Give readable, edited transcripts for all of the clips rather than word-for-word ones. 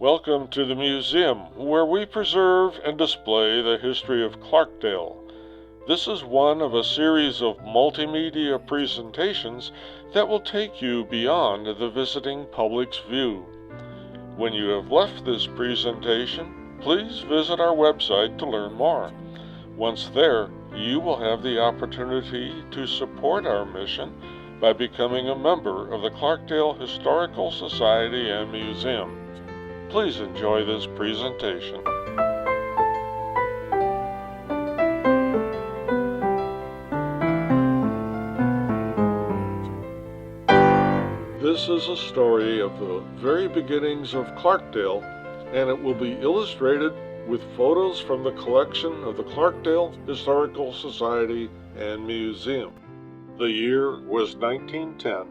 Welcome to the museum, where we preserve and display the history of Clarkdale. This is one of a series of multimedia presentations that will take you beyond the visiting public's view. When you have left this presentation, please visit our website to learn more. Once there, you will have the opportunity to support our mission by becoming a member of the Clarkdale Historical Society and Museum. Please enjoy this presentation. This is a story of the very beginnings of Clarkdale, and it will be illustrated with photos from the collection of the Clarkdale Historical Society and Museum. The year was 1910,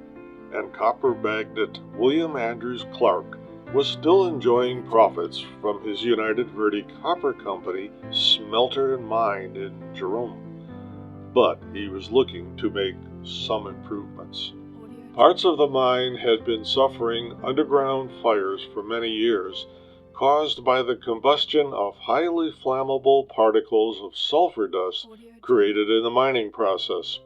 and copper magnate William Andrews Clark was still enjoying profits from his United Verde Copper Company smelter and mine in Jerome. But he was looking to make some improvements. Parts of the mine had been suffering underground fires for many years, caused by the combustion of highly flammable particles of sulfur dust created in the mining process.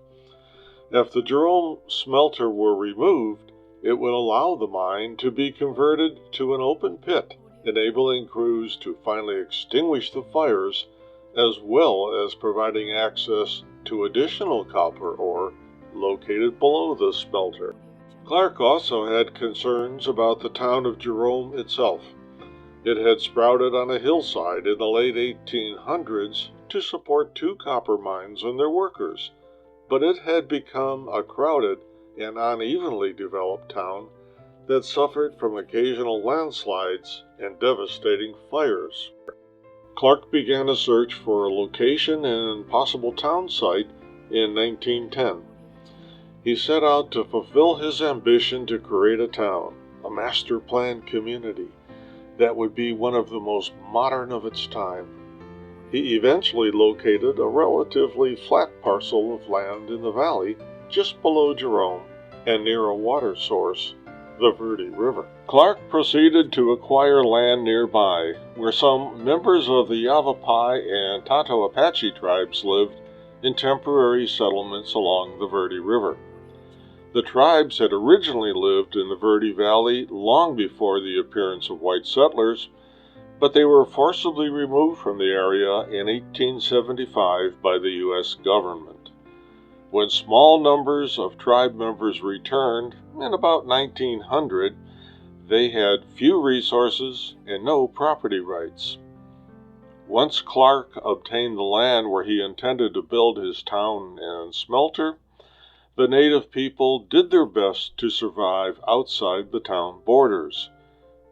If the Jerome smelter were removed, it would allow the mine to be converted to an open pit, enabling crews to finally extinguish the fires, as well as providing access to additional copper ore located below the smelter. Clark also had concerns about the town of Jerome itself. It had sprouted on a hillside in the late 1800s to support two copper mines and their workers, but it had become a crowded and unevenly developed town that suffered from occasional landslides and devastating fires. Clark began a search for a location and possible town site in 1910. He set out to fulfill his ambition to create a town, a master planned community, that would be one of the most modern of its time. He eventually located a relatively flat parcel of land in the valley just below Jerome and near a water source, the Verde River. Clark proceeded to acquire land nearby, where some members of the Yavapai and Tato Apache tribes lived in temporary settlements along the Verde River. The tribes had originally lived in the Verde Valley long before the appearance of white settlers, but they were forcibly removed from the area in 1875 by the U.S. government. When small numbers of tribe members returned in about 1900, they had few resources and no property rights. Once Clark obtained the land where he intended to build his town and smelter, the native people did their best to survive outside the town borders.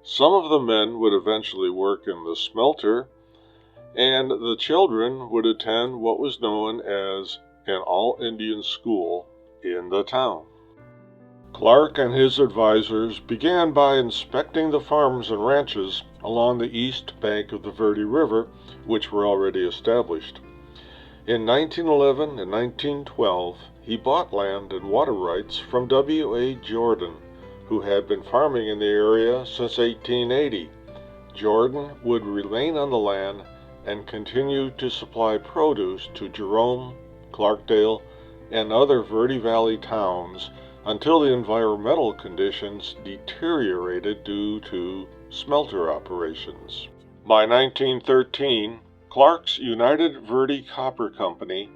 Some of the men would eventually work in the smelter, and the children would attend what was known as an all-Indian school in the town. Clark and his advisors began by inspecting the farms and ranches along the east bank of the Verde River, which were already established. In 1911 and 1912, he bought land and water rights from W.A. Jordan, who had been farming in the area since 1880. Jordan would remain on the land and continue to supply produce to Jerome, Clarkdale, and other Verde Valley towns until the environmental conditions deteriorated due to smelter operations. By 1913, Clark's United Verde Copper Company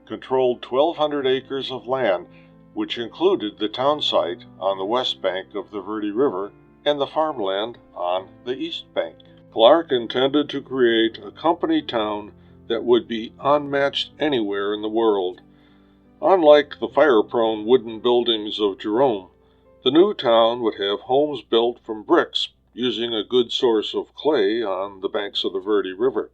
controlled 1,200 acres of land, which included the town site on the west bank of the Verde River and the farmland on the east bank. Clark intended to create a company town that would be unmatched anywhere in the world. Unlike the fire-prone wooden buildings of Jerome, the new town would have homes built from bricks using a good source of clay on the banks of the Verde River.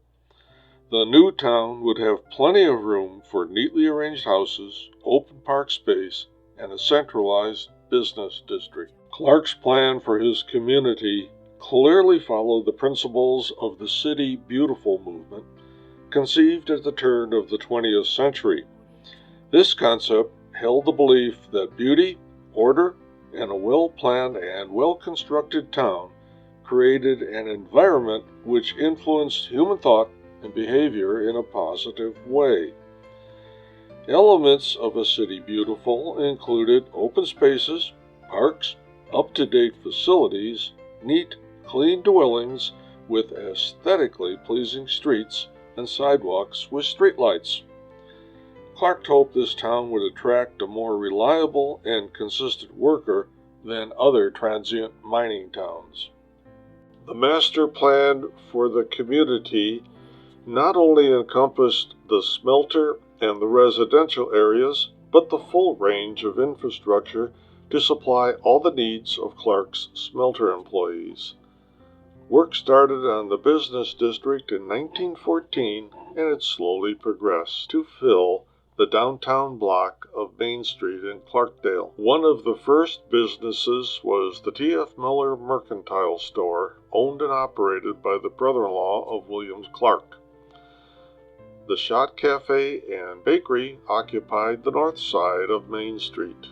The new town would have plenty of room for neatly arranged houses, open park space, and a centralized business district. Clark's plan for his community clearly followed the principles of the City Beautiful movement, conceived at the turn of the 20th century. This concept held the belief that beauty, order, and a well-planned and well-constructed town created an environment which influenced human thought and behavior in a positive way. Elements of a city beautiful included open spaces, parks, up-to-date facilities, neat, clean dwellings with aesthetically pleasing streets and sidewalks with streetlights. Clark hoped this town would attract a more reliable and consistent worker than other transient mining towns. The master plan for the community not only encompassed the smelter and the residential areas, but the full range of infrastructure to supply all the needs of Clark's smelter employees. Work started on the business district in 1914, and it slowly progressed to fill the downtown block of Main Street in Clarkdale. One of the first businesses was the T.F. Miller Mercantile Store, owned and operated by the brother-in-law of William Clark. The Shot Cafe and Bakery occupied the north side of Main Street.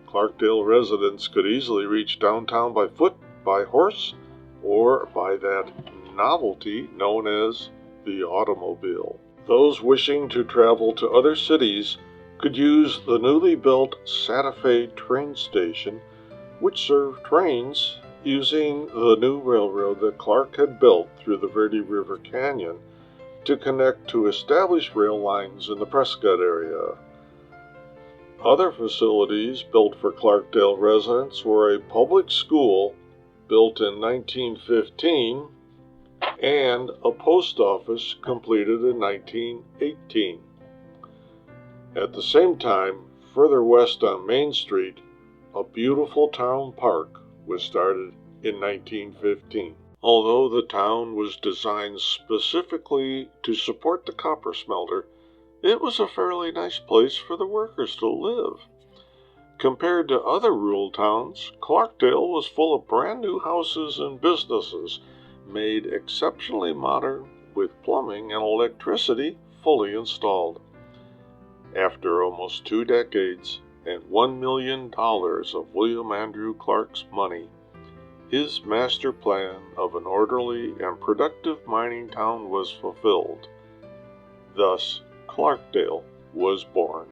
Clarkdale residents could easily reach downtown by foot, by horse, or by that novelty known as the automobile. Those wishing to travel to other cities could use the newly built Santa Fe train station, which served trains using the new railroad that Clark had built through the Verde River Canyon to connect to established rail lines in the Prescott area. Other facilities built for Clarkdale residents were a public school built in 1915 and a post office completed in 1918. At the same time, further west on Main Street, a beautiful town park was started in 1915. Although the town was designed specifically to support the copper smelter, it was a fairly nice place for the workers to live. Compared to other rural towns, Clarkdale was full of brand new houses and businesses made exceptionally modern with plumbing and electricity fully installed. After almost 2 decades and $1 million of William Andrew Clark's money, his master plan of an orderly and productive mining town was fulfilled. Thus, Clarkdale was born.